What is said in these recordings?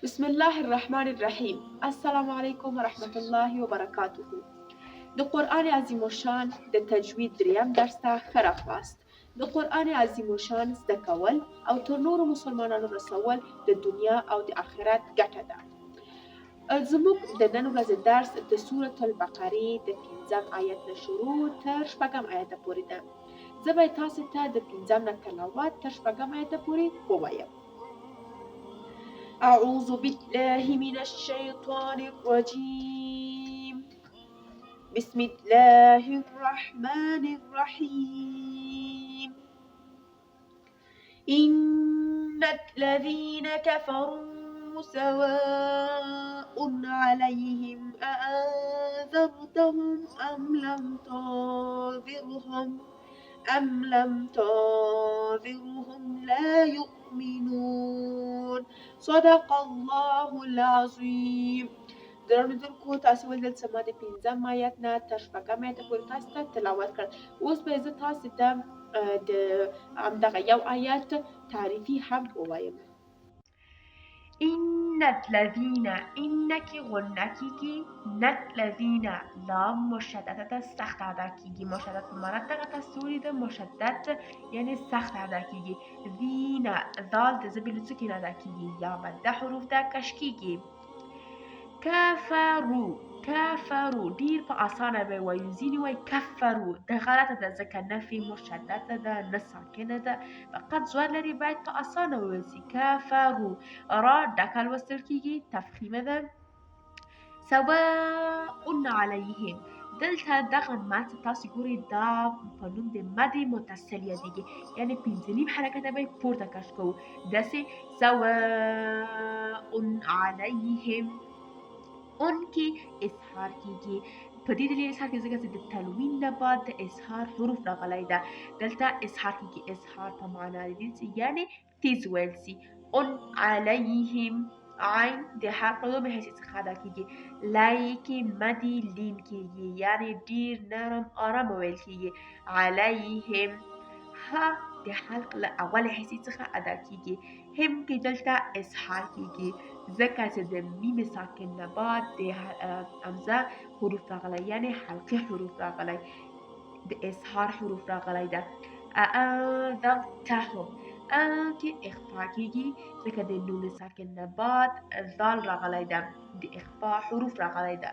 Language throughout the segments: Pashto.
بسم الله الرحمن الرحیم. السلام علیکم ورحمة الله وبرکاته. د قرآن عظیم الشان د تجوید دریم درس ته ښه راغلاست. د قرآن عظیم الشان زده کول او تر نورو مسلمانانو رسول د دنیا او د آخرت ګټه ده. زموږ د نن ورځې درس د سورة البقرې د 5م آیت نه شروع تر 6م آیته پورې ده. زه به تاسو ته د 5م نه تلاوت تر 6م آیته پورې ووایم. أعوذ بالله من الشيطان الرجيم. بسم الله الرحمن الرحيم. إن الذين كفروا سواء عليهم أأنذرتهم أم لم تنذرهم لا يؤمنون. صدق الله العظیم. درنو تاسو ولدل سما د 5م آیت نه تر 6م آیت پورې تاسو ته تلاوت کړ. اوس به زه تاسو ته د همدغه یو آیت تعریفي هم ووایم. إن الذين إنك غنكيكي نت الذين لام مشددة سخت ادا کیږي. مشدد په معنا دغه تسوري ده مشدد یعنی سخت ادا کیږي. ذین ذال د زبیل سکین ادا کیږي یا مده حروف ده کش کیږي. کفرو ډیر په اسانه به وایو. ځینې وایي کفرو د غلطه ده ځکه نفي مشدده ده نه ساکنه ده. فقط زور لري باید په اسانه وویل سي. کفرو را ډکه لوستل کیږي تفخیمه ده. سواء علیهم دلته دغه مد تاسو ګورئ دا په نوم د مد متصل یادیږي یعنی پنځه حرکت به پورته کش کوو داسې سواء علیهم. اون کې اظهار کیږي. په دې دلیل اظهار کې ځکه چې د تنوین نه بعد د اظهار حروف راغلی ده. دلته اظهار کیږي. اظهار په معنا دی یعنی تیز ویل سي. اون علیهم عین د حرف په دومره حیثیت څخه ادا کیږي. لای کې مدی لین کیږي یعنی ډیر نرم آرام ویل کیږي. علیهم ها د حلق له اول حیثیت څخه ادا کیږي. هم کې دلته اظهار کیږي ځکه چې د میم ساکن نه بعد د همزه حروف راغلی یعنی حلقي حروف راغلی د اظهار حروف راغلی ده. انذرتهم کې اخفا کیږي ځکه د نون ساکن نه بعد ذال راغلی ده د اخفا حروف راغلی ده.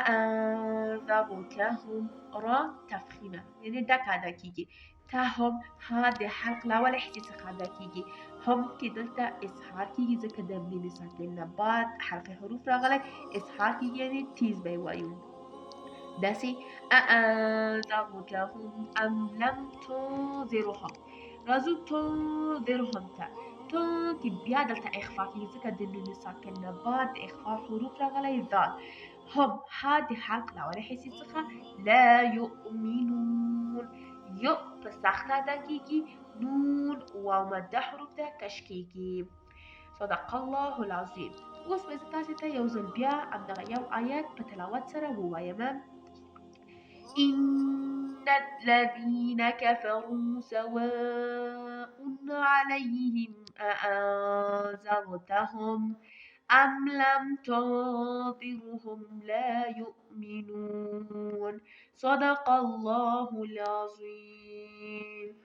انذرتهم را تفخیمه یعنی ډکه ادا کیږي. تهم ها د حلق له اول حیثیت څخه ادا کیږي. هم کې دلته اظهار کیږي ځکه د میم ساکن نه بعد حرف حروف راغلی اظهار کیږي یعنی تیز به وایو. داسې انذرتهم ام لم تنذرهم. راځو تنذرهم ته کې بیا دلته اخفا کیږي ځکه د نون ساکن نه بعد د اخفا حروف راغلی ذال. هم ها د حلق له اول حیثیت څخه لا یؤمنون یو په سخته ادا کیږي. نون واو مده حروف ده کش کیږي. صدق الله العظیم. اوس به زه تاسو ته یو ځل بیا همدغه یو آیت په تلاوت سره ووایم. إن الذين كفروا سواء عليهم أأنذرتهم أم لم تنذرهم لا يؤمنون. صدق الله العظيم.